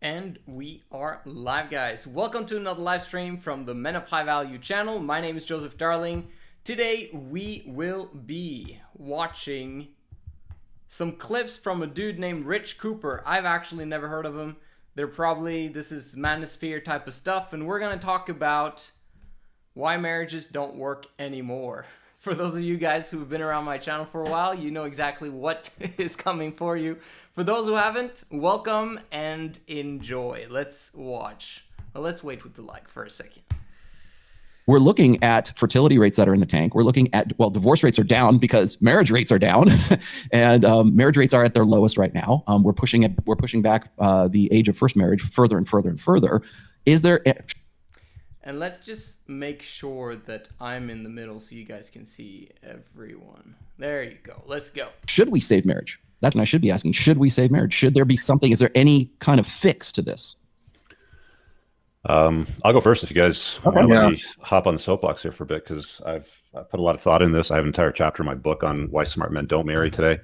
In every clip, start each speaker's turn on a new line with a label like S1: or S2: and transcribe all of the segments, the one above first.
S1: And we are live, guys. Welcome to another live stream from the Men of High Value channel. My name is Joseph Darling. Today we will be watching some clips from a dude named Rich Cooper. I've actually never heard of him. This is manosphere type of stuff, and we're going to talk about why marriages don't work anymore. For those of you guys who've been around my channel for a while, you know exactly what is coming for you. For those who haven't, welcome and enjoy. Let's watch. Well, let's wait with the like for a second.
S2: We're looking at fertility rates that are in the tank. We're looking at, well, divorce rates are down because marriage rates are down, and marriage rates are at their lowest right now. We're pushing back the age of first marriage further and further and further. Is there?
S1: And let's just make sure that I'm in the middle so you guys can see everyone. There you go. Let's go.
S2: Should we save marriage? That's what I should be asking. Should we save marriage? Should there be something? Is there any kind of fix to this?
S3: I'll go first if you guys want to let me hop on the soapbox here for a bit, because I've put a lot of thought in this. I have an entire chapter in my book on why smart men don't marry today.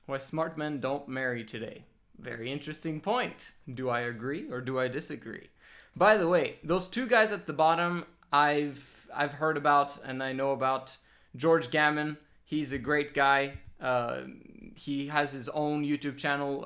S1: Why smart men don't marry today. Very interesting point. Do I agree or do I disagree? By the way, those two guys at the bottom, I've heard about and I know about. George Gammon, he's a great guy. He has his own YouTube channel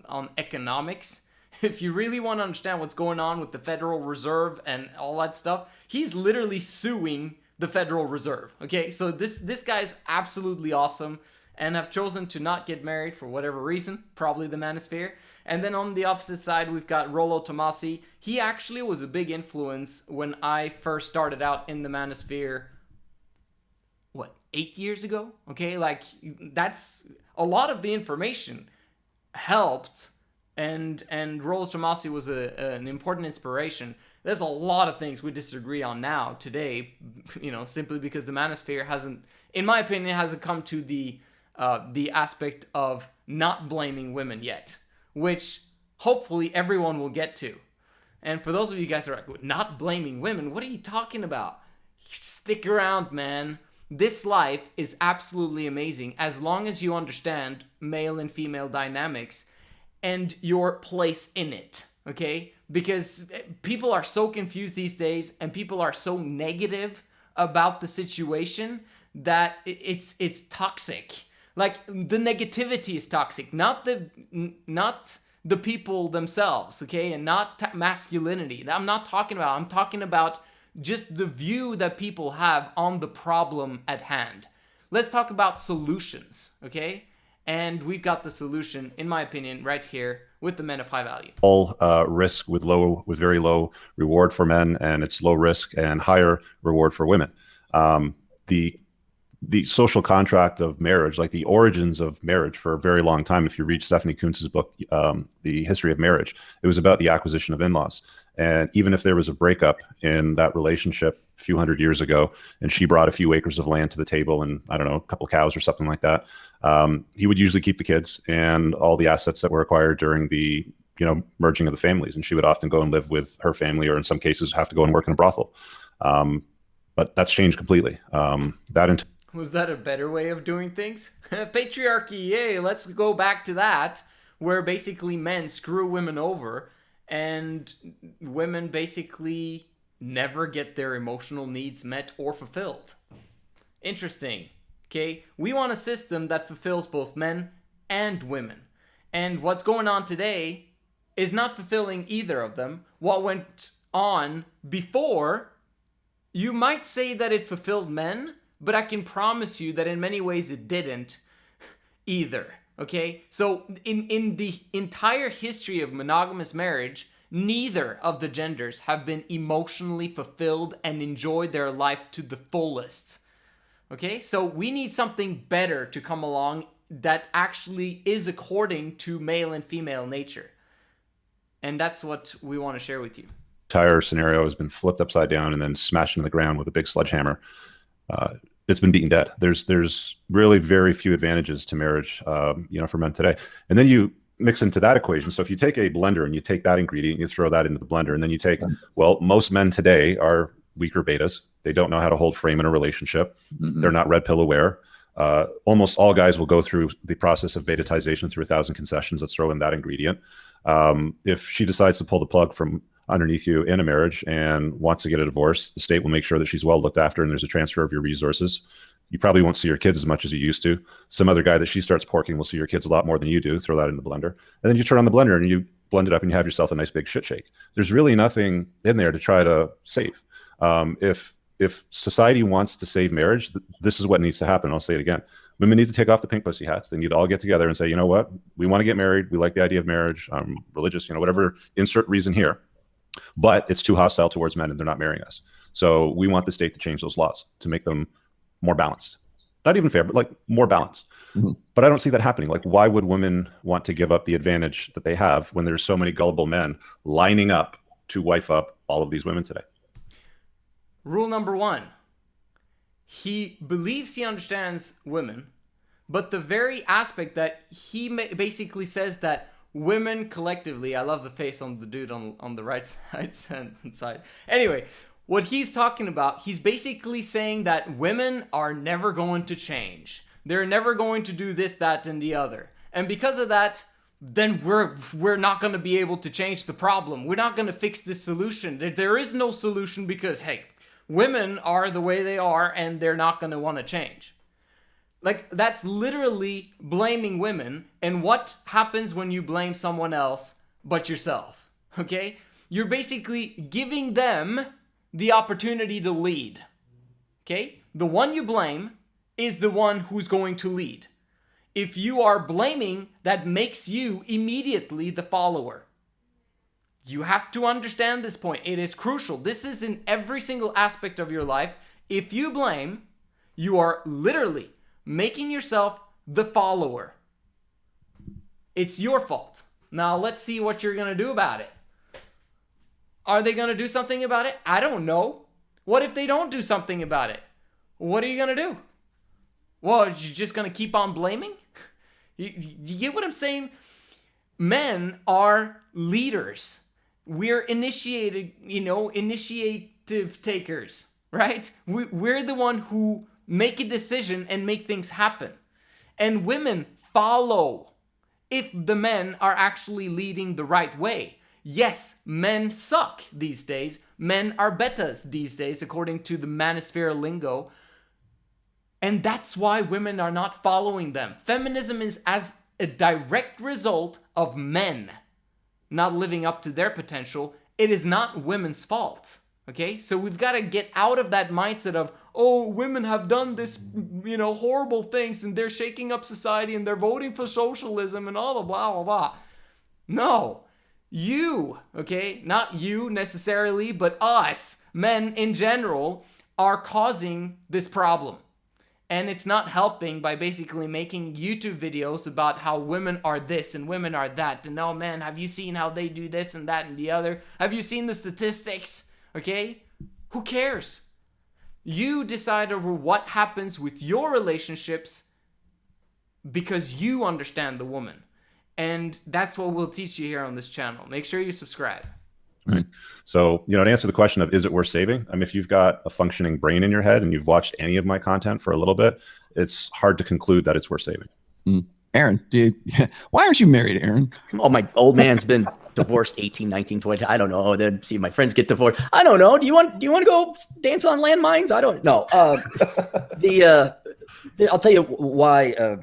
S1: on economics. If you really want to understand what's going on with the Federal Reserve and all that stuff, he's literally suing the Federal Reserve. Okay, so this guy's absolutely awesome, and have chosen to not get married for whatever reason, probably the manosphere. And then on the opposite side, we've got Rollo Tomassi. He actually was a big influence when I first started out in the manosphere, 8 years ago? Okay, like that's a lot of the information helped, and Rollo Tomassi was an important inspiration. There's a lot of things we disagree on now today, simply because the manosphere hasn't, in my opinion, hasn't come to the aspect of not blaming women yet, which hopefully everyone will get to. And for those of you guys who are like, not blaming women, what are you talking about? Stick around, man. This life is absolutely amazing as long as you understand male and female dynamics and your place in it, okay? Because people are so confused these days, and people are so negative about the situation that it's toxic. Like, the negativity is toxic, not the people themselves, okay? And not masculinity. I'm talking about just the view that people have on the problem at hand. Let's talk about solutions, okay? And we've got the solution, in my opinion, right here with the Men of High Value.
S3: All risk with very low reward for men, and it's low risk and higher reward for women. The social contract of marriage, like the origins of marriage for a very long time, if you read Stephanie Kuntz's book, The History of Marriage, it was about the acquisition of in-laws. And even if there was a breakup in that relationship a few hundred years ago, and she brought a few acres of land to the table and, I don't know, a couple cows or something like that, he would usually keep the kids and all the assets that were acquired during the merging of the families. And she would often go and live with her family, or in some cases have to go and work in a brothel. But that's changed completely.
S1: Was that a better way of doing things? Patriarchy, yay, let's go back to that, where basically men screw women over, and women basically never get their emotional needs met or fulfilled. Interesting, okay? We want a system that fulfills both men and women. And what's going on today is not fulfilling either of them. What went on before, you might say that it fulfilled men, but I can promise you that in many ways it didn't either, okay? So in the entire history of monogamous marriage, neither of the genders have been emotionally fulfilled and enjoyed their life to the fullest, okay? So we need something better to come along that actually is according to male and female nature. And that's what we want to share with you.
S3: Entire scenario has been flipped upside down and then smashed into the ground with a big sledgehammer. It's been beaten dead. There's really very few advantages to marriage, for men today. And then you mix into that equation. So if you take a blender and you take that ingredient, you throw that into the blender, and then you take, well, most men today are weaker betas. They don't know how to hold frame in a relationship. They're not red pill aware. Almost all guys will go through the process of betatization through 1,000 concessions. Let's throw in that ingredient. If she decides to pull the plug from underneath you in a marriage and wants to get a divorce, the state will make sure that she's well looked after and there's a transfer of your resources. You probably won't see your kids as much as you used to. Some other guy that she starts porking will see your kids a lot more than you do. Throw that in the blender. And then you turn on the blender and you blend it up and you have yourself a nice big shit shake. There's really nothing in there to try to save. If society wants to save marriage, this is what needs to happen. I'll say it again. Women need to take off the pink pussy hats. They need to all get together and say, you know what? We want to get married. We like the idea of marriage. I'm religious, whatever, insert reason here. But it's too hostile towards men and they're not marrying us. So we want the state to change those laws to make them more balanced. Not even fair, but like more balanced. Mm-hmm. But I don't see that happening. Like, why would women want to give up the advantage that they have when there's so many gullible men lining up to wife up all of these women today?
S1: Rule number 1. He believes he understands women, but the very aspect that he basically says that women collectively, I love the face on the dude on the right side. Anyway, what he's talking about, he's basically saying that women are never going to change. They're never going to do this, that, and the other. And because of that, then we're not going to be able to change the problem. We're not going to fix this solution. There is no solution because, hey, women are the way they are and they're not going to want to change. Like, that's literally blaming women. And what happens when you blame someone else but yourself? Okay? You're basically giving them the opportunity to lead. Okay? The one you blame is the one who's going to lead. If you are blaming, that makes you immediately the follower. You have to understand this point. It is crucial. This is in every single aspect of your life. If you blame, you are literally making yourself the follower. It's your fault. Now let's see what you're going to do about it. Are they going to do something about it? I don't know. What if they don't do something about it? What are you going to do? Well, you're just going to keep on blaming? You get what I'm saying? Men are leaders. We're initiative takers, right? We're the one who make a decision and make things happen. And women follow if the men are actually leading the right way. Yes, men suck these days. Men are betas these days, according to the manosphere lingo. And that's why women are not following them. Feminism is as a direct result of men not living up to their potential. It is not women's fault. Okay? So we've got to get out of that mindset of, oh, women have done this, horrible things and they're shaking up society and they're voting for socialism and all the blah, blah, blah. No. You, okay? Not you necessarily, but us, men in general, are causing this problem. And it's not helping by basically making YouTube videos about how women are this and women are that. And oh man, have you seen how they do this and that and the other? Have you seen the statistics? Okay? Who cares? You decide over what happens with your relationships because you understand the woman. And that's what we'll teach you here on this channel. Make sure you subscribe.
S3: Right. So, to answer the question of, is it worth saving? I mean, if you've got a functioning brain in your head and you've watched any of my content for a little bit, it's hard to conclude that it's worth saving.
S2: Aaron, why aren't you married, Aaron?
S4: Oh, my old man's been divorced 18, 19, 20. I don't know. Then see my friends get divorced. I don't know. Do you want to go dance on landmines? I don't know. I'll tell you why.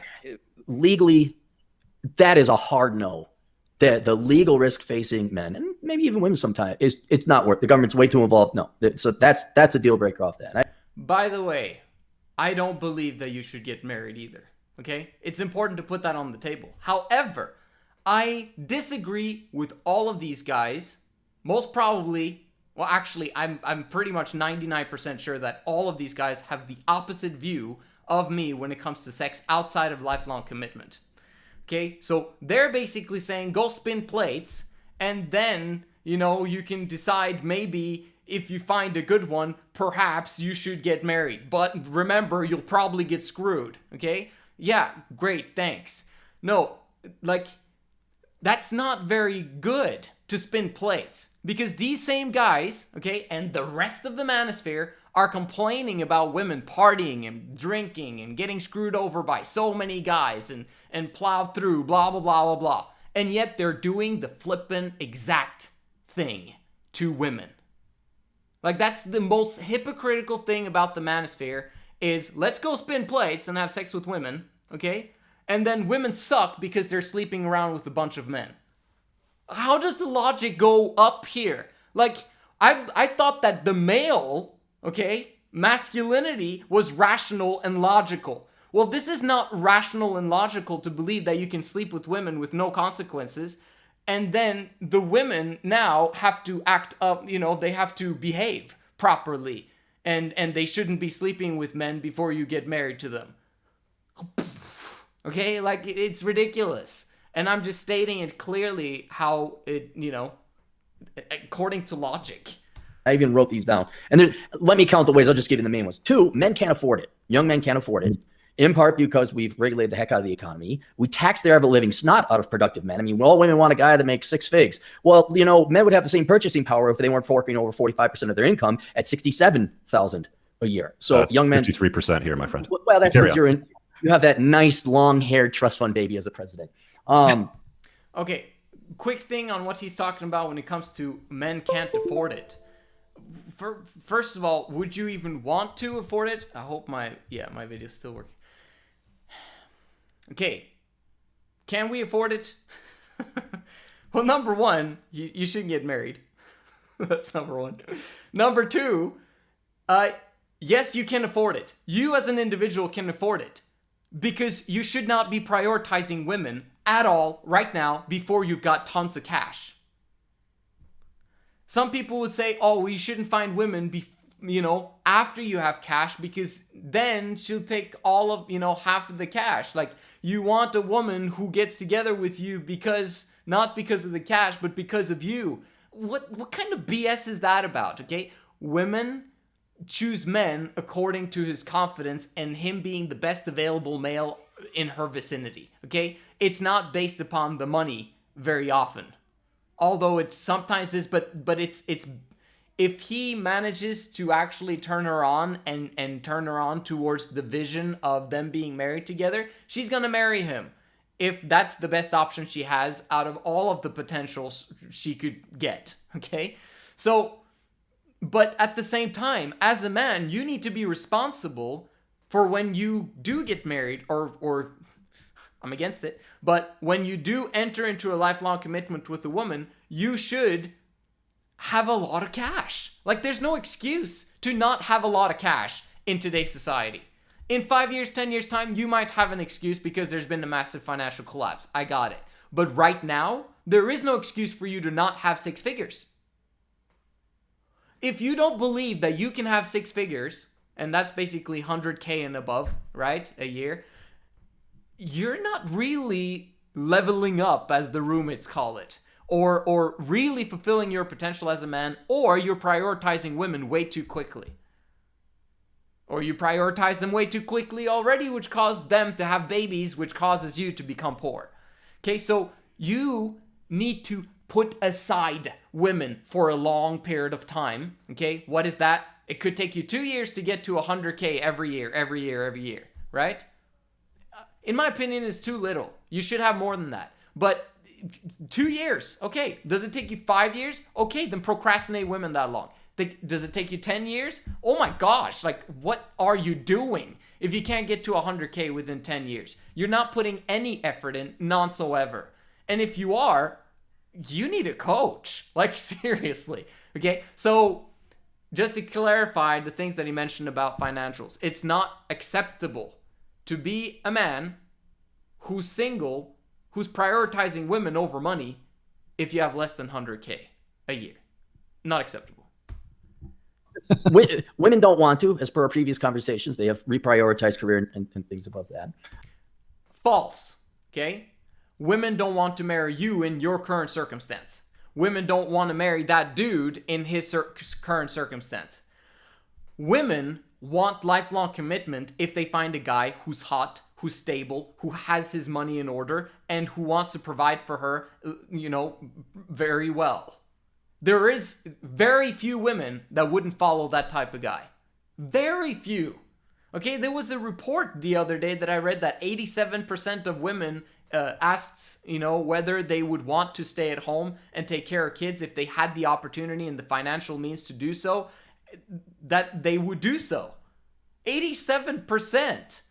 S4: Legally, that is a hard no. The legal risk facing men and maybe even women sometimes it's not worth. The government's way too involved. No, so that's a deal breaker off that.
S1: By the way, I don't believe that you should get married either. Okay, it's important to put that on the table. However, I disagree with all of these guys. Most probably, well, actually, I'm pretty much 99% sure that all of these guys have the opposite view of me when it comes to sex outside of lifelong commitment. Okay, so they're basically saying go spin plates and then, you can decide maybe if you find a good one, perhaps you should get married. But remember, you'll probably get screwed, okay? Yeah, great, thanks. No, that's not very good to spin plates because these same guys, okay, and the rest of the manosphere are complaining about women partying and drinking and getting screwed over by so many guys and plowed through, blah, blah, blah, blah, blah. and yet they're doing the flippin' exact thing to women. Like, that's the most hypocritical thing about the manosphere is let's go spin plates and have sex with women, okay? And then women suck because they're sleeping around with a bunch of men. How does the logic go up here? Like, I thought that the male, okay, masculinity was rational and logical. Well, this is not rational and logical to believe that you can sleep with women with no consequences. And then the women now have to act up, they have to behave properly. And they shouldn't be sleeping with men before you get married to them. Okay, like, it's ridiculous. And I'm just stating it clearly how it, according to logic.
S4: I even wrote these down. And let me count the ways. I'll just give you the main ones. 2, men can't afford it. Young men can't afford it. In part because we've regulated the heck out of the economy. We tax their ever living snot out of productive men. I mean, all women want a guy that makes 6 figs. Well, men would have the same purchasing power if they weren't forking over 45% of their income at $67,000 a year. So
S3: that's
S4: young men,
S3: 53% here, my friend.
S4: Well, that's because you have that nice long-haired trust fund baby as a president.
S1: Okay, quick thing on what he's talking about when it comes to men can't afford it. First of all, would you even want to afford it? I hope my video's still working. Okay, can we afford it? Well, number one, you shouldn't get married. That's number one. Number two, yes, you can afford it. You as an individual can afford it. Because you should not be prioritizing women at all right now before you've got tons of cash. Some people would say, oh, well, you shouldn't find women, after you have cash because then she'll take all of, half of the cash. Like, you want a woman who gets together with you not because of the cash, but because of you. What kind of BS is that about, okay? Women choose men according to his confidence and him being the best available male in her vicinity, okay? It's not based upon the money very often. Although it sometimes is, but it's if he manages to actually turn her on and turn her on towards the vision of them being married together, she's gonna marry him. If that's the best option she has out of all of the potentials she could get, okay? So, but at the same time, as a man, you need to be responsible for when you do get married, or I'm against it, but when you do enter into a lifelong commitment with a woman, you should have a lot of cash. Like, there's no excuse to not have a lot of cash in today's society. In 5 years, 10 years time, you might have an excuse because there's been a massive financial collapse. I got it. But right now, there is no excuse for you to not have 6 figures. If you don't believe that you can have 6 figures, and that's basically 100K and above, right, a year, you're not really leveling up, as the roommates call it, or really fulfilling your potential as a man, or you're prioritizing women way too quickly. Or you prioritize them way too quickly already, which caused them to have babies, which causes you to become poor. Okay, so you need to put aside women for a long period of time. Okay, what is that? It could take you 2 years to get to 100K every year, right? In my opinion, it's too little. You should have more than that. But 2 years, okay. Does it take you 5 years? Okay, then procrastinate women that long. Does it take you 10 years? Oh my gosh, like, what are you doing if you can't get to 100K within 10 years? You're not putting any effort in, none whatsoever. And if you are, you need a coach. Like, seriously. Okay, so just to clarify the things that he mentioned about financials, it's not acceptable to be a man who's single, who's prioritizing women over money if you have less than 100K a year. Not acceptable.
S4: Women don't want to, as per our previous conversations. They have reprioritized career and things above that.
S1: False. Okay? Women don't want to marry you in your current circumstance. Women don't want to marry that dude in his current circumstance. Women want lifelong commitment if they find a guy who's hot, who's stable, who has his money in order, and who wants to provide for her, very well. There is very few women that wouldn't follow that type of guy. Very few. Okay, there was a report the other day that I read that 87% of women asked, whether they would want to stay at home and take care of kids if they had the opportunity and the financial means to do so, that they would do so. 87%.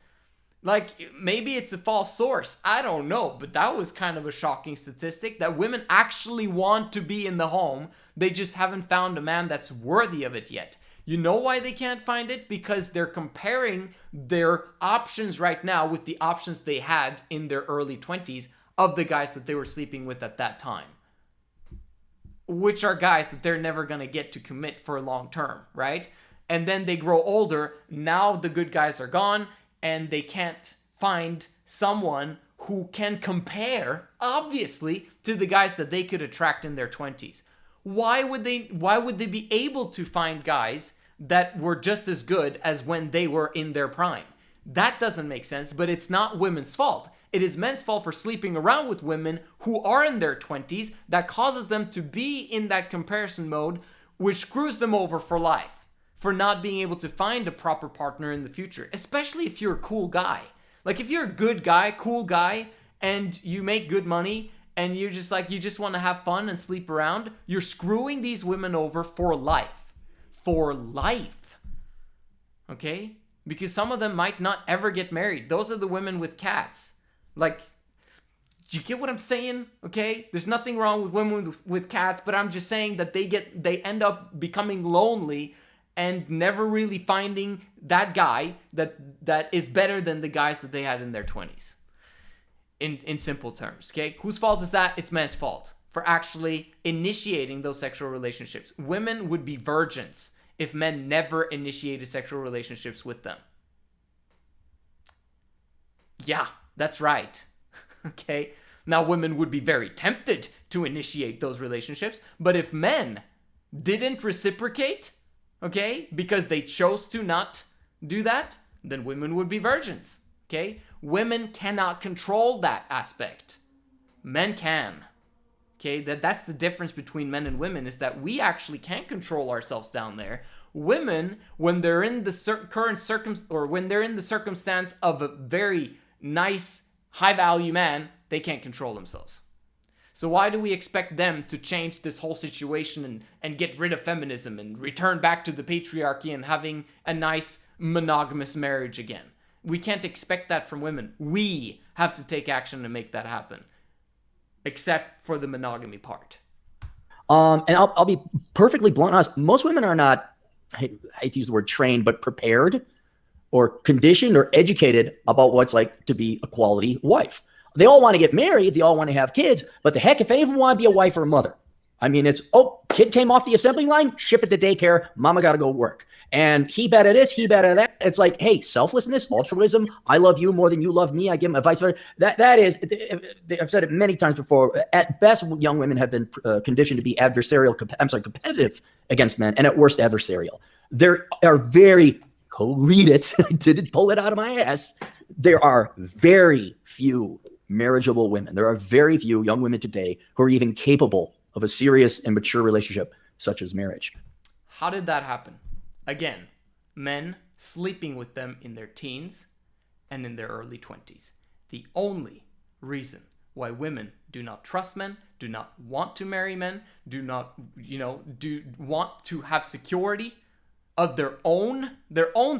S1: Like, maybe it's a false source. I don't know, but that was kind of a shocking statistic, that women actually want to be in the home. They just haven't found a man that's worthy of it yet. You know why they can't find it? Because they're comparing their options right now with the options they had in their early 20s of the guys that they were sleeping with at that time. Which are guys that they're never going to get to commit for long term, right? And then they grow older. Now the good guys are gone, and they can't find someone who can compare, obviously, to the guys that they could attract in their 20s. Why would they be able to find guys that were just as good as when they were in their prime? That doesn't make sense, but it's not women's fault. It is men's fault for sleeping around with women who are in their 20s. That causes them to be in that comparison mode, which screws them over for life, for not being able to find a proper partner in the future, especially if you're a cool guy. Like, if you're a good guy, cool guy, and you make good money, and you're just like, you just want to have fun and sleep around, you're screwing these women over for life. For life. Okay? Because some of them might not ever get married. Those are the women with cats. Like, do you get what I'm saying? Okay? There's nothing wrong with women with cats, but I'm just saying that they end up becoming lonely and never really finding that guy that is better than the guys that they had in their 20s. In simple terms, okay? Whose fault is that? It's men's fault for actually initiating those sexual relationships. Women would be virgins if men never initiated sexual relationships with them. Yeah, that's right. Okay? Now, women would be very tempted to initiate those relationships, but if men didn't reciprocate, okay, because they chose to not do that, then women would be virgins, okay? Women cannot control that aspect. Men can. Okay, that's the difference between men and women, is that we actually can't control ourselves down there. Women, when they're in the current circumstance of a very nice, high-value man, they can't control themselves. So why do we expect them to change this whole situation and get rid of feminism and return back to the patriarchy and having a nice monogamous marriage again? We can't expect that from women. We have to take action to make that happen. Except for the monogamy part.
S4: And I'll be perfectly blunt and honest. Most women are not, I hate to use the word trained, but prepared or conditioned or educated about what it's like to be a quality wife. They all want to get married. They all want to have kids. But the heck, if any of them want to be a wife or a mother, I mean, it's, kid came off the assembly line, ship it to daycare, mama got to go work. And he better this, he better that. It's like, hey, selflessness, altruism, I love you more than you love me, I give them advice. That is, I've said it many times before, at best, young women have been conditioned to be competitive against men, and at worst, adversarial. There are very, go read it, I didn't pull it out of my ass, there are very few marriageable women. There are very few young women today who are even capable of a serious and mature relationship such as marriage.
S1: How did that happen? Again, men sleeping with them in their teens and in their early 20s. The only reason why women do not trust men, do not want to marry men, do not, want to have security of their own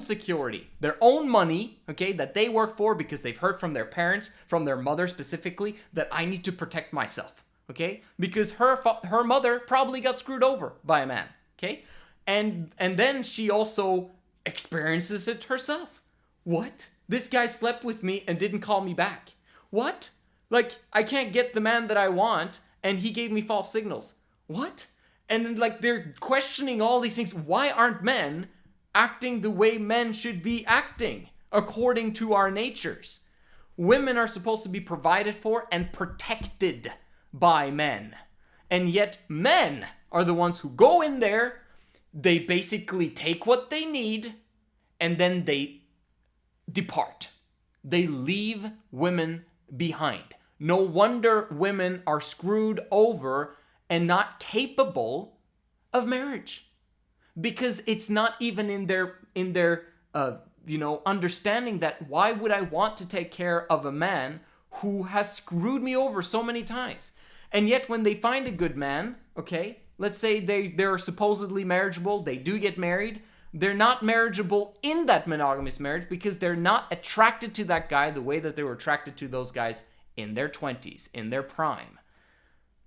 S1: security, their own money, okay, that they work for because they've heard from their parents, from their mother specifically, that I need to protect myself, okay? Because her mother probably got screwed over by a man, okay? And then she also experiences it herself. What? This guy slept with me and didn't call me back. What? Like, I can't get the man that I want, and he gave me false signals. What? And like, they're questioning all these things. Why aren't men acting the way men should be acting according to our natures? Women are supposed to be provided for and protected by men. And yet men are the ones who go in there, they basically take what they need, and then they depart. They leave women behind. No wonder women are screwed over and not capable of marriage, because it's not even in their understanding that why would I want to take care of a man who has screwed me over so many times. And yet when they find a good man, okay, let's say they're supposedly marriageable, they do get married, they're not marriageable in that monogamous marriage because they're not attracted to that guy the way that they were attracted to those guys in their 20s, in their prime.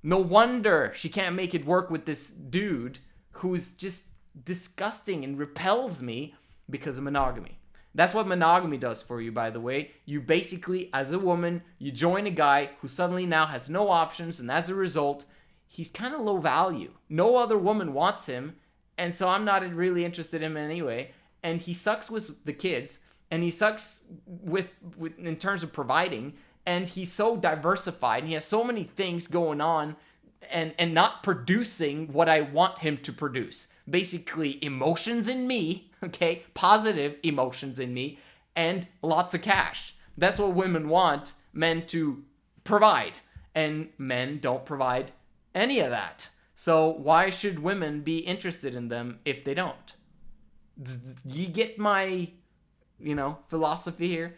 S1: No wonder she can't make it work with this dude who's just disgusting and repels me because of monogamy. That's what monogamy does for you, by the way. You basically, as a woman, you join a guy who suddenly now has no options, and as a result, he's kind of low value. No other woman wants him, and so I'm not really interested in him anyway. And he sucks with the kids, and he sucks with in terms of providing, and he's so diversified, and he has so many things going on, and not producing what I want him to produce. Basically, emotions in me, okay? Positive emotions in me, and lots of cash. That's what women want men to provide. And men don't provide any of that. So why should women be interested in them if they don't? You get my, philosophy here?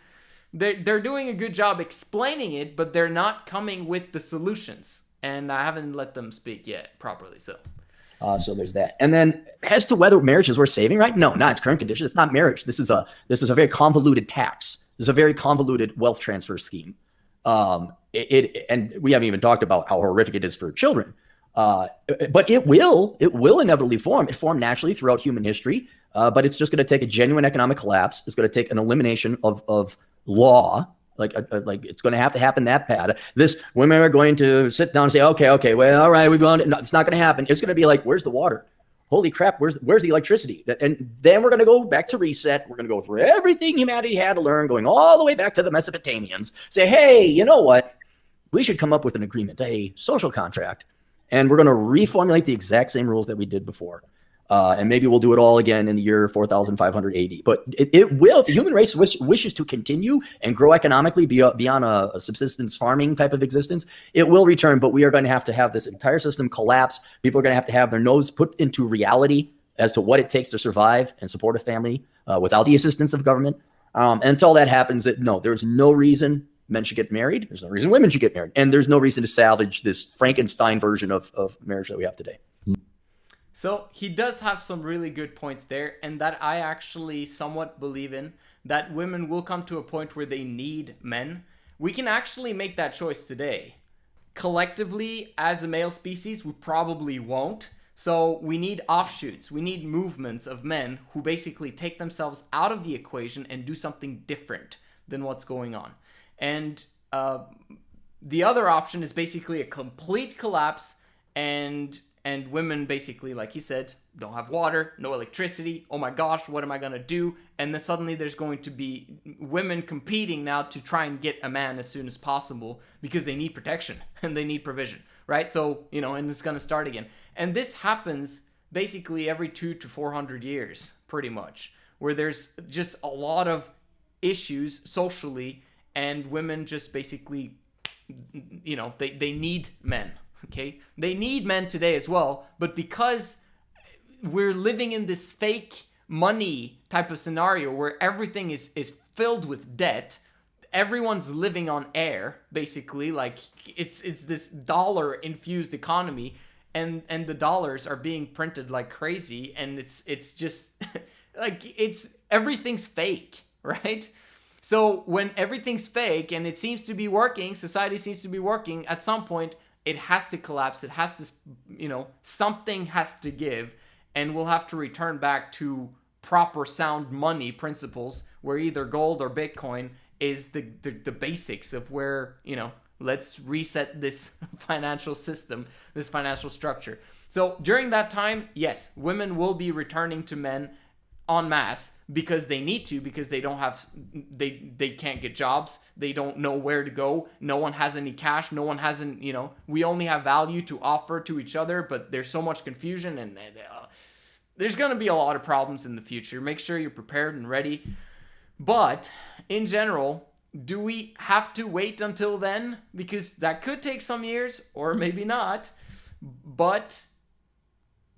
S1: They're doing a good job explaining it, but they're not coming with the solutions. And I haven't let them speak yet properly, so...
S4: So there's that. And then as to whether marriage is worth saving, right? No, not its current condition. It's not marriage. This is a very convoluted tax. This is a very convoluted wealth transfer scheme. And we haven't even talked about how horrific it is for children. But it will inevitably form. It formed naturally throughout human history. But it's just going to take a genuine economic collapse. It's going to take an elimination of law. Like it's going to have to happen that bad. Women are going to sit down and say, okay, well, all right, it's not going to happen. It's going to be like, where's the water? Holy crap, where's the electricity? And then we're going to go back to reset. We're going to go through everything humanity had to learn, going all the way back to the Mesopotamians. Say, hey, you know what? We should come up with an agreement, a social contract, and we're going to reformulate the exact same rules that we did before. And maybe we'll do it all again in the year 4580. But it will, if the human race wishes to continue and grow economically beyond a subsistence farming type of existence, it will return. But we are going to have this entire system collapse. People are going to have their nose put into reality as to what it takes to survive and support a family without the assistance of government. Until that happens, there's no reason men should get married. There's no reason women should get married. And there's no reason to salvage this Frankenstein version of marriage that we have today.
S1: So he does have some really good points there, and that I actually somewhat believe in, that women will come to a point where they need men. We can actually make that choice today. Collectively, as a male species, we probably won't. So we need offshoots. We need movements of men who basically take themselves out of the equation and do something different than what's going on. And the other option is basically a complete collapse, and women basically, like he said, don't have water, no electricity. Oh my gosh, what am I going to do? And then suddenly there's going to be women competing now to try and get a man as soon as possible because they need protection and they need provision, right? So, and it's going to start again. And this happens basically every 200 to 400 years, pretty much, where there's just a lot of issues socially, and women just basically, they need men. Okay, they need men today as well, but because we're living in this fake money type of scenario where everything is filled with debt, everyone's living on air, basically. Like it's this dollar infused economy, and the dollars are being printed like crazy, and it's just like everything's fake, right? So when everything's fake and it seems to be working, society seems to be working, at some point it has to collapse. It has to, something has to give, and we'll have to return back to proper sound money principles where either gold or Bitcoin is the basics of where, let's reset this financial system, this financial structure. So during that time, yes, women will be returning to men en masse because they need to, because they don't have, they can't get jobs. They don't know where to go. No one has any cash. No one has we only have value to offer to each other, but there's so much confusion, and there's going to be a lot of problems in the future. Make sure you're prepared and ready. But in general, do we have to wait until then? Because that could take some years, or maybe not. But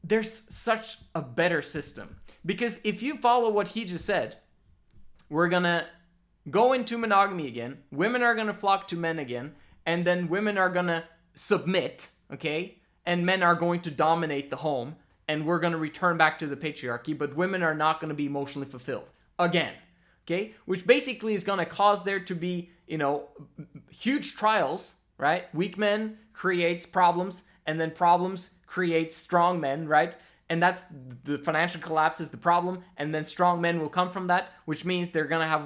S1: there's such a better system. Because if you follow what he just said, we're gonna go into monogamy again. Women are going to flock to men again. And then women are going to submit, okay? And men are going to dominate the home. And we're going to return back to the patriarchy. But women are not going to be emotionally fulfilled again, okay? Which basically is going to cause there to be, huge trials, right? Weak men creates problems. And then problems creates strong men, right? And that's the financial collapse is the problem. And then strong men will come from that, which means they're going to have,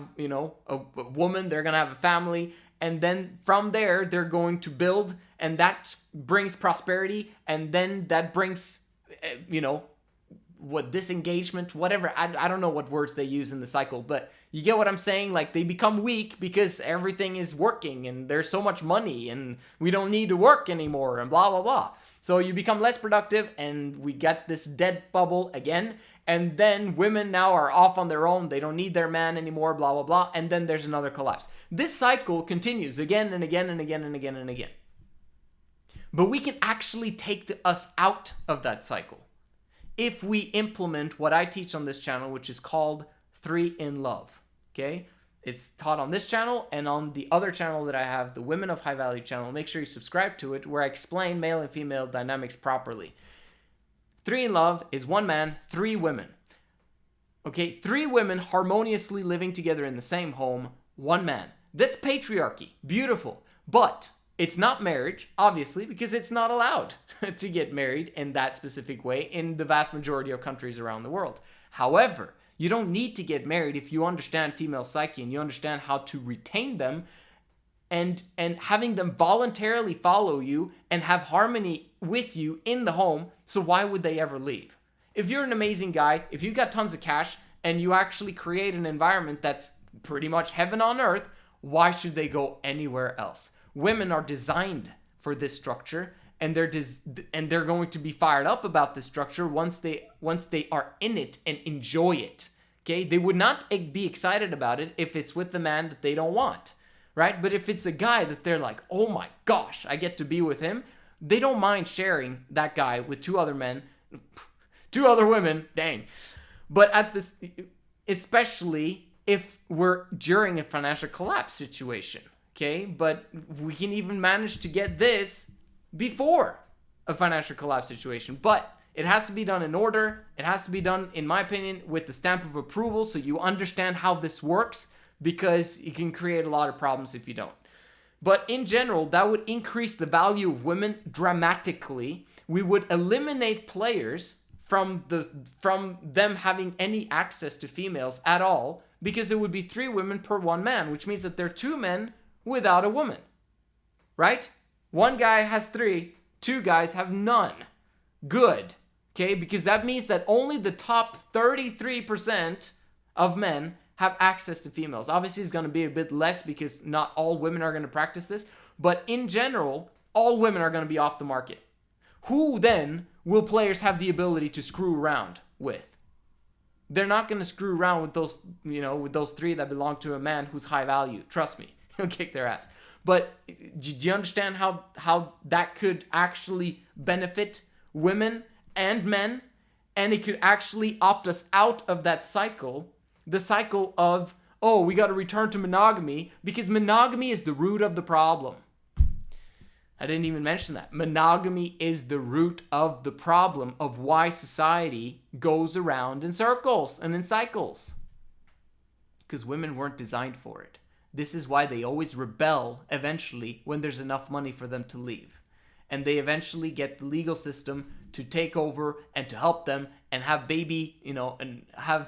S1: a woman, they're going to have a family. And then from there, they're going to build, and that brings prosperity. And then that brings, disengagement, whatever. I don't know what words they use in the cycle, but you get what I'm saying? Like, they become weak because everything is working and there's so much money and we don't need to work anymore and blah, blah, blah. So you become less productive and we get this dead bubble again. And then women now are off on their own. They don't need their man anymore, blah, blah, blah. And then there's another collapse. This cycle continues again and again and again and again and again. But we can actually take us out of that cycle if we implement what I teach on this channel, which is called 3 in Love. Okay? It's taught on this channel and on the other channel that I have, the Women of High Value channel. Make sure you subscribe to it, where I explain male and female dynamics properly. 3 in Love is 1 man, 3 women. Okay? 3 women harmoniously living together in the same home, 1 man. That's patriarchy. Beautiful. But it's not marriage, obviously, because it's not allowed to get married in that specific way in the vast majority of countries around the world. However, you don't need to get married if you understand female psyche and you understand how to retain them and having them voluntarily follow you and have harmony with you in the home. So why would they ever leave? If you're an amazing guy, if you've got tons of cash and you actually create an environment that's pretty much heaven on earth, why should they go anywhere else? Women are designed for this structure, and they're going to be fired up about this structure once they are in it and enjoy it. Okay, they would not be excited about it if it's with the man that they don't want, right? But if it's a guy that they're like, oh my gosh, I get to be with him, they don't mind sharing that guy with 2 other men, 2 other women, dang. But especially if we're during a financial collapse situation, okay? But we can even manage to get this before a financial collapse situation. But it has to be done in order. It has to be done, in my opinion, with the stamp of approval so you understand how this works, because it can create a lot of problems if you don't. But in general, that would increase the value of women dramatically. We would eliminate players from them having any access to females at all, because it would be 3 women per 1 man, which means that there are 2 men without a woman, right? 1 guy has 3, 2 guys have none. Good, okay? Because that means that only the top 33% of men have access to females. Obviously, it's going to be a bit less because not all women are going to practice this, but in general, all women are going to be off the market. Who then will players have the ability to screw around with? They're not going to screw around with those, with those 3 that belong to a man who's high value. Trust me, he'll kick their ass. But do you understand how that could actually benefit women and men? And it could actually opt us out of that cycle, the cycle of, oh, we got to return to monogamy, because monogamy is the root of the problem. I didn't even mention that. Monogamy is the root of the problem of why society goes around in circles and in cycles. Because women weren't designed for it. This is why they always rebel eventually when there's enough money for them to leave. And they eventually get the legal system to take over and to help them and have and have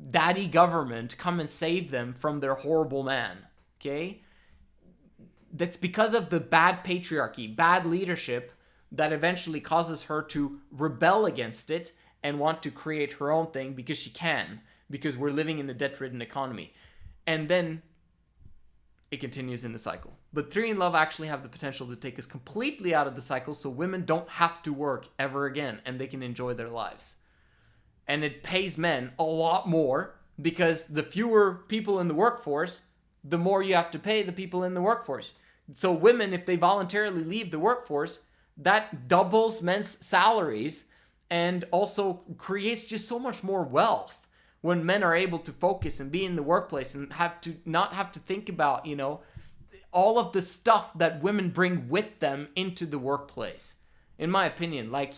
S1: daddy government come and save them from their horrible man. Okay? That's because of the bad patriarchy, bad leadership that eventually causes her to rebel against it and want to create her own thing because she can, because we're living in a debt-ridden economy. And then it continues in the cycle. But 3 in Love actually have the potential to take us completely out of the cycle so women don't have to work ever again and they can enjoy their lives. And it pays men a lot more because the fewer people in the workforce, the more you have to pay the people in the workforce. So women, if they voluntarily leave the workforce, that doubles men's salaries and also creates just so much more wealth, when men are able to focus and be in the workplace and not have to think about, all of the stuff that women bring with them into the workplace. In my opinion, like,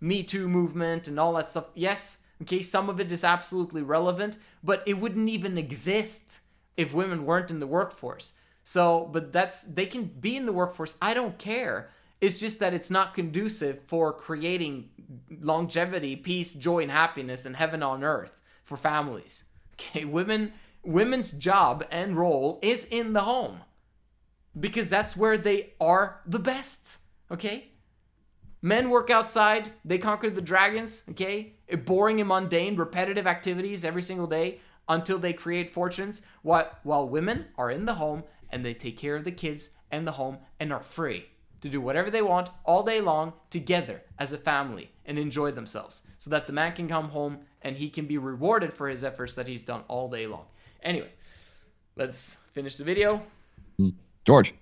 S1: Me Too movement and all that stuff. Yes, okay, some of it is absolutely relevant, but it wouldn't even exist if women weren't in the workforce. So, but they can be in the workforce. I don't care. It's just that it's not conducive for creating longevity, peace, joy, and happiness and heaven on earth for families. Okay, women's job and role is in the home because that's where they are the best. Okay? Men work outside, they conquer the dragons, okay? Boring and mundane, repetitive activities every single day until they create fortunes, while women are in the home and they take care of the kids and the home and are free to do whatever they want all day long together as a family and enjoy themselves so that the man can come home and he can be rewarded for his efforts that he's done all day long. Anyway, let's finish the video.
S2: George,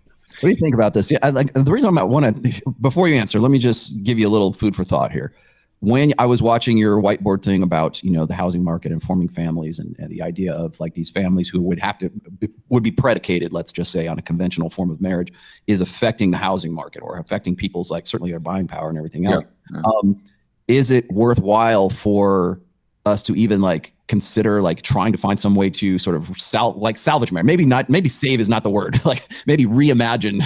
S2: what do you think about this? Yeah, the reason I want to, before you answer, let me just give you a little food for thought here. When I was watching your whiteboard thing about, the housing market and forming families and the idea of like these families who would be predicated, let's just say, on a conventional form of marriage is affecting the housing market or affecting people's, like, certainly their buying power and everything else. Yeah. Is it worthwhile for us to even like consider like trying to find some way to sort of salvage marriage? Maybe save is not the word. Like maybe reimagine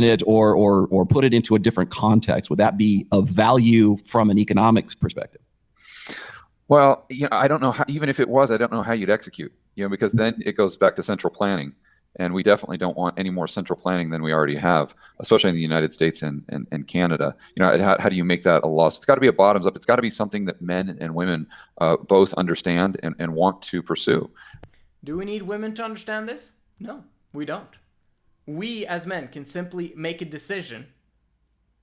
S2: it or put it into a different context. Would that be of value from an economic perspective?
S5: Well, I don't know how, even if it was, I don't know how you'd execute, because then it goes back to central planning. And we definitely don't want any more central planning than we already have, especially in the United States and Canada. How do you make that a law? So it's got to be a bottoms up. It's got to be something that men and women both understand and want to pursue.
S1: Do we need women to understand this? No, we don't. We as men can simply make a decision,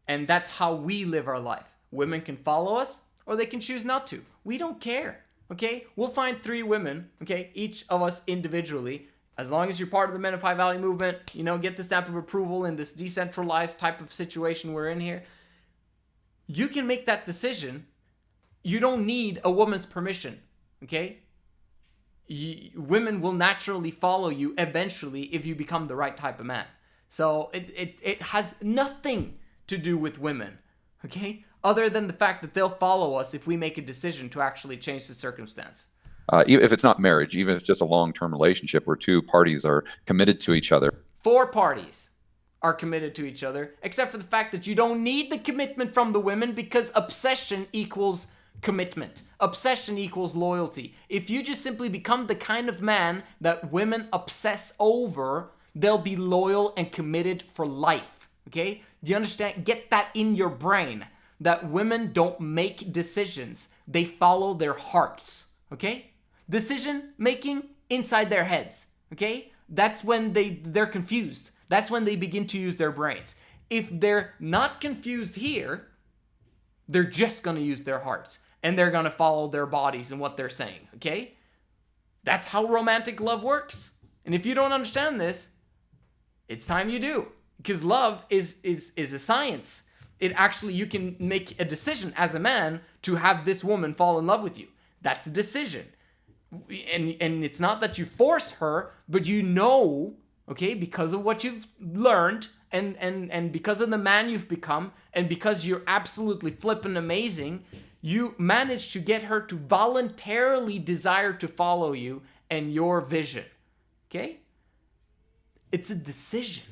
S1: and that's how we live our life. Women can follow us, or they can choose not to. We don't care, okay? We'll find 3 women, okay, each of us individually. As long as you're part of the Men of High Value movement, get the stamp of approval in this decentralized type of situation we're in here, you can make that decision. You don't need a woman's permission, okay? Women will naturally follow you eventually if you become the right type of man. So it has nothing to do with women, okay? Other than the fact that they'll follow us if we make a decision to actually change the circumstance.
S5: If it's not marriage, even if it's just a long-term relationship where 2 parties are committed to each other.
S1: 4 parties are committed to each other, except for the fact that you don't need the commitment from the women because obsession equals commitment. Obsession equals loyalty. If you just simply become the kind of man that women obsess over, they'll be loyal and committed for life. Okay? Do you understand? Get that in your brain, that women don't make decisions. They follow their hearts. Okay? Decision making inside their heads, okay? That's when they're confused. That's when they begin to use their brains. If they're not confused here, they're just going to use their hearts and they're going to follow their bodies and what they're saying, okay? That's how romantic love works. And if you don't understand this, it's time you do, because love is a science. You can make a decision as a man to have this woman fall in love with you. That's a decision. And it's not that you force her, but okay, because of what you've learned and because of the man you've become and because you're absolutely flippin' amazing, you manage to get her to voluntarily desire to follow you and your vision. Okay? It's a decision.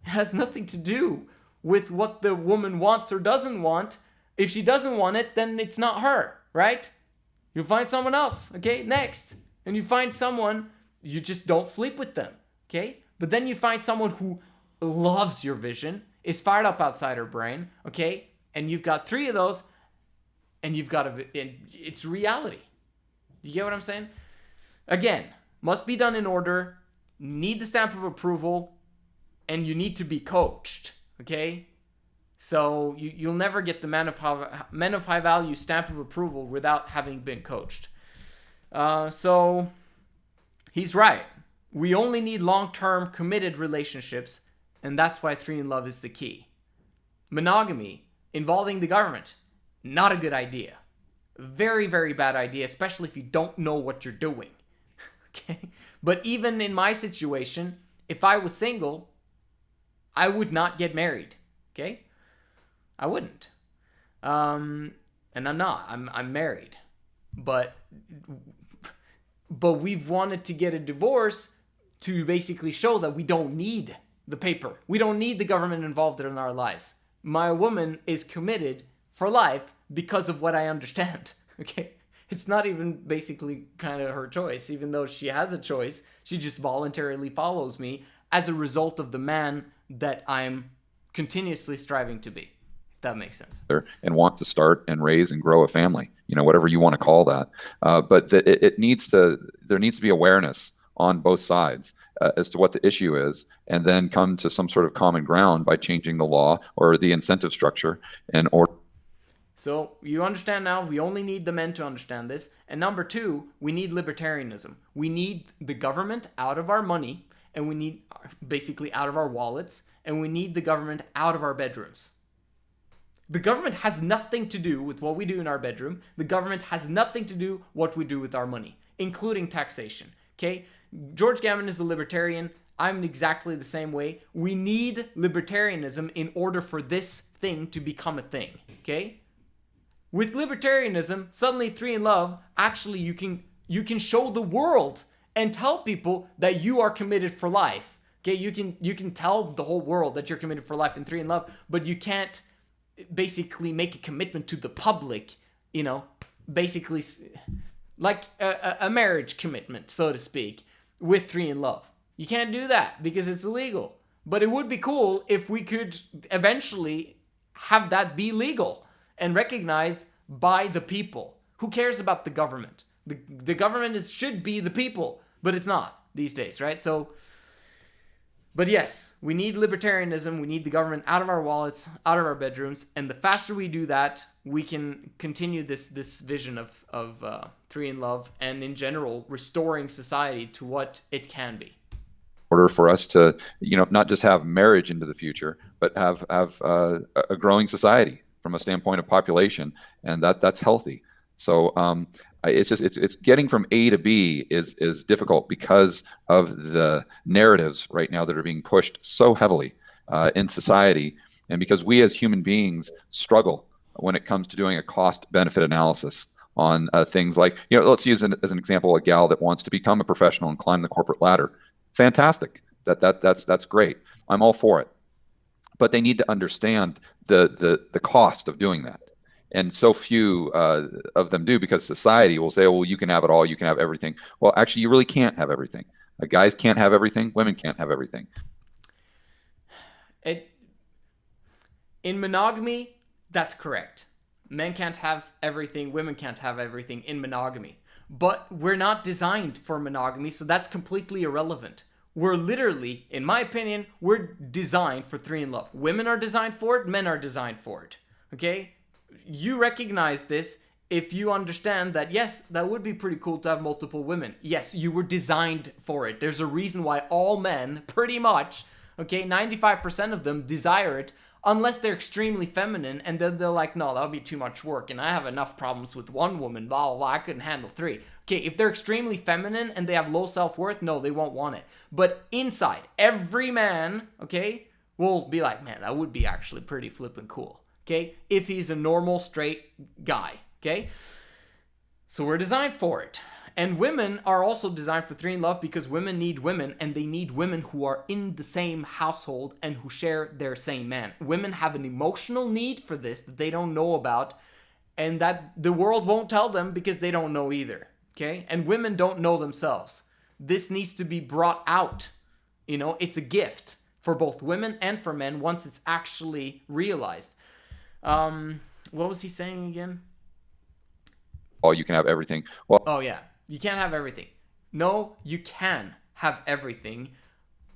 S1: It has nothing to do with what the woman wants or doesn't want. If she doesn't want it, then it's not her, right? You'll find someone else, okay, next. And you find someone, you just don't sleep with them, okay? But then you find someone who loves your vision, is fired up outside her brain, okay? And you've got 3 of those, and it's reality. You get what I'm saying? Again, must be done in order, need the stamp of approval, and you need to be coached, okay? So you'll never Men of High Value stamp of approval without having been coached. So he's right. We only need long-term committed relationships, and that's why 3 in love is the key. Monogamy involving the government, not a good idea. Very, very bad idea, especially if you don't know what you're doing. Okay? But even in my situation, if I was single, I would not get married. Okay? I wouldn't. And I'm not. I'm married. But we've wanted to get a divorce to basically show that we don't need the paper. We don't need the government involved in our lives. My woman is committed for life because of what I understand. Okay? It's not even basically kind of her choice. Even though she has a choice, she just voluntarily follows me as a result of the man that I'm continuously striving to be. If that makes sense.
S5: And want to start and raise and grow a family, whatever you want to call that. But there needs to be awareness on both sides as to what the issue is, and then come to some sort of common ground by changing the law or the incentive structure in order.
S1: So you understand now, we only need the men to understand this. And number two, we need libertarianism. We need the government out of our money, and we need basically out of our wallets, and we need the government out of our bedrooms. The government has nothing to do with what we do in our bedroom. The government has nothing to do what we do with our money, including taxation. Okay? George Gammon is a libertarian. I'm exactly the same way. We need libertarianism in order for this thing to become a thing. Okay? With libertarianism, suddenly 3 in Love, actually you can show the world and tell people that you are committed for life. Okay? You can tell the whole world that you're committed for life in 3 in Love, but you can't basically make a commitment to the public, basically like a marriage commitment, so to speak, with 3 in Love. You can't do that because it's illegal. But it would be cool if we could eventually have that be legal and recognized by the people. Who cares about the government? The government should be the people, but it's not these days, right? So, but yes, we need libertarianism. We need the government out of our wallets, out of our bedrooms, and the faster we do that, we can continue this vision of 3 in Love, and in general restoring society to what it can be.
S5: In order for us to, not just have marriage into the future, but have a growing society from a standpoint of population, and that's healthy. So it's getting from A to B is difficult because of the narratives right now that are being pushed so heavily in society, and because we as human beings struggle when it comes to doing a cost-benefit analysis on things like, let's use as an example a gal that wants to become a professional and climb the corporate ladder. Fantastic. That's great. I'm all for it. But they need to understand the cost of doing that. And so few of them do, because society will say, well, you can have it all, you can have everything. Well, actually, you really can't have everything. Guys can't have everything. Women can't have everything.
S1: In monogamy, that's correct. Men can't have everything. Women can't have everything in monogamy. But we're not designed for monogamy, so that's completely irrelevant. We're literally, in my opinion, we're designed for 3 in Love. Women are designed for it. Men are designed for it. Okay? You recognize this if you understand that, yes, that would be pretty cool to have multiple women. Yes, you were designed for it. There's a reason why all men, pretty much, okay, 95% of them desire it, unless they're extremely feminine, and then they're like, no, that would be too much work, and I have enough problems with 1 woman, blah, blah, blah, I couldn't handle 3. Okay, if they're extremely feminine and they have low self-worth, no, they won't want it. But inside, every man, okay, will be like, man, that would be actually pretty flippin' cool, okay, if he's a normal, straight guy, okay? So we're designed for it. And women are also designed for 3 in Love because women need women, and they need women who are in the same household and who share their same man. Women have an emotional need for this that they don't know about, and that the world won't tell them because they don't know either, okay? And women don't know themselves. This needs to be brought out. It's a gift for both women and for men once it's actually realized. What was he saying again?
S5: Oh, you can have everything. Well,
S1: oh yeah. You can't have everything. No, you can have everything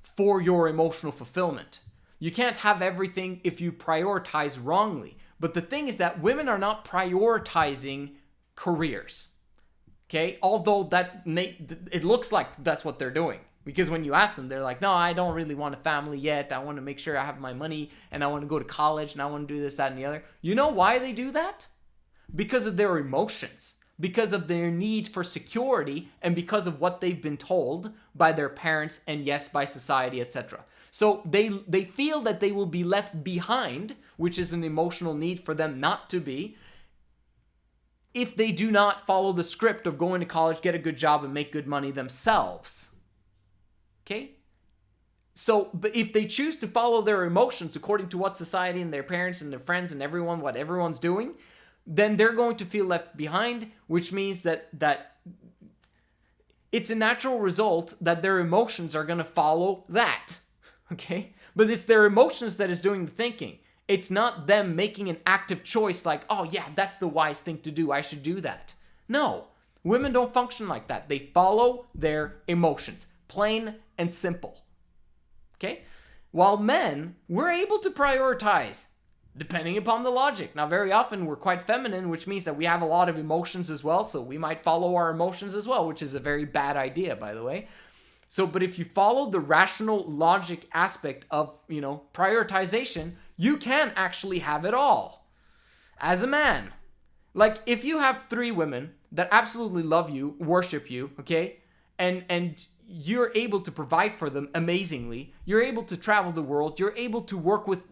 S1: for your emotional fulfillment. You can't have everything if you prioritize wrongly. But the thing is that women are not prioritizing careers. Okay? Although it looks like that's what they're doing. Because when you ask them, they're like, no, I don't really want a family yet. I want to make sure I have my money, and I want to go to college, and I want to do this, that, and the other. You know why they do that? because of their emotions, because of their need for security, and because of what they've been told by their parents and, yes, by society, etc. So they feel that they will be left behind, which is an emotional need for them not to be, if they do not follow the script of going to college, get a good job, and make good money themselves. Okay? So, but if they choose to follow their emotions according to what society and their parents and their friends and everyone, what everyone's doing, then they're going to feel left behind, which means that it's a natural result that their emotions are going to follow that. Okay? But it's their emotions that is doing the thinking. It's not them making an active choice like, oh yeah, that's the wise thing to do, I should do that. No, women don't function like that. They follow their emotions, plain and simple. Okay? While men, we're able to prioritize depending upon the logic. Now, very often we're quite feminine, which means that we have a lot of emotions as well, so we might follow our emotions as well, which is a very bad idea, by the way. So, but if you follow the rational logic aspect of, prioritization, you can actually have it all. As a man, like if you have 3 women that absolutely love you, worship you, okay, and you're able to provide for them amazingly, you're able to travel the world, you're able to work with,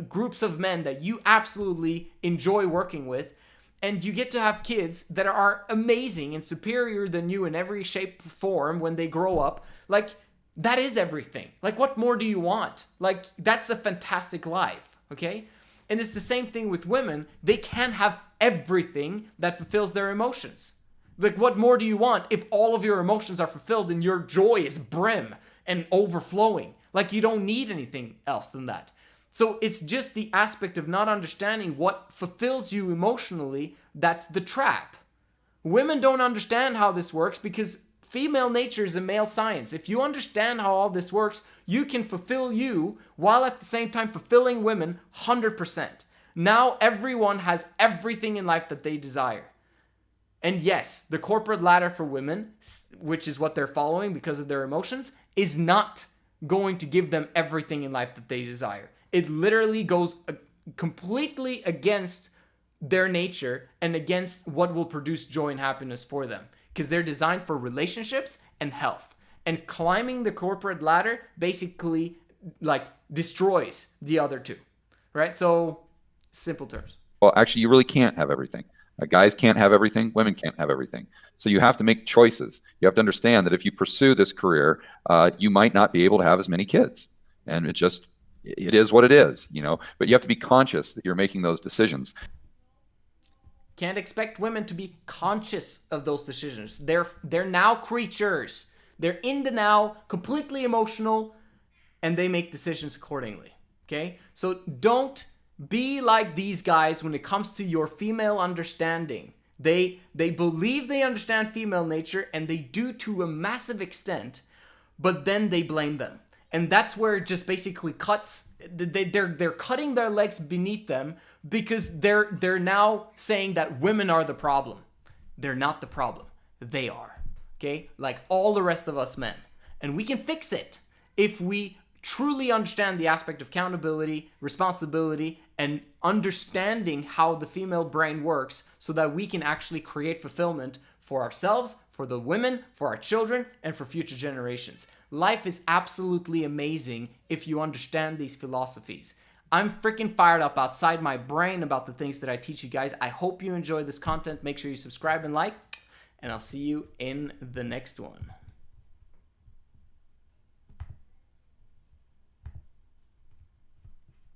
S1: groups of men that you absolutely enjoy working with, and you get to have kids that are amazing and superior than you in every shape or form when they grow up, like, that is everything. Like, what more do you want? Like, that's a fantastic life, okay? And it's the same thing with women. They can have everything that fulfills their emotions. Like, what more do you want if all of your emotions are fulfilled and your joy is brim and overflowing? Like, you don't need anything else than that. So it's just the aspect of not understanding what fulfills you emotionally that's the trap. Women don't understand how this works because female nature is a male science. If you understand how all this works, you can fulfill you while at the same time fulfilling women 100%. Now everyone has everything in life that they desire. And yes, the corporate ladder for women, which is what they're following because of their emotions, is not going to give them everything in life that they desire. It literally goes completely against their nature and against what will produce joy and happiness for them, because they're designed for relationships and health. And climbing the corporate ladder basically destroys the other two, right? So simple terms.
S5: Well, actually, you really can't have everything. Guys can't have everything. Women can't have everything. So you have to make choices. You have to understand that if you pursue this career, you might not be able to have as many kids. And it is what it is, But you have to be conscious that you're making those decisions.
S1: Can't expect women to be conscious of those decisions. They're now creatures. They're in the now, completely emotional, and they make decisions accordingly. Okay? So don't be like these guys when it comes to your female understanding. They believe they understand female nature, and they do to a massive extent, but then they blame them. And that's where it just basically cuts. They're cutting their legs beneath them because they're now saying that women are the problem. They're not the problem. They are. Okay? Like all the rest of us men. And we can fix it if we truly understand the aspect of accountability, responsibility, and understanding how the female brain works so that we can actually create fulfillment for ourselves, for the women, for our children, and for future generations. Life is absolutely amazing if you understand these philosophies. I'm freaking fired up outside my brain about the things that I teach you guys. I hope you enjoy this content. Make sure you subscribe and like, and I'll see you in the next one.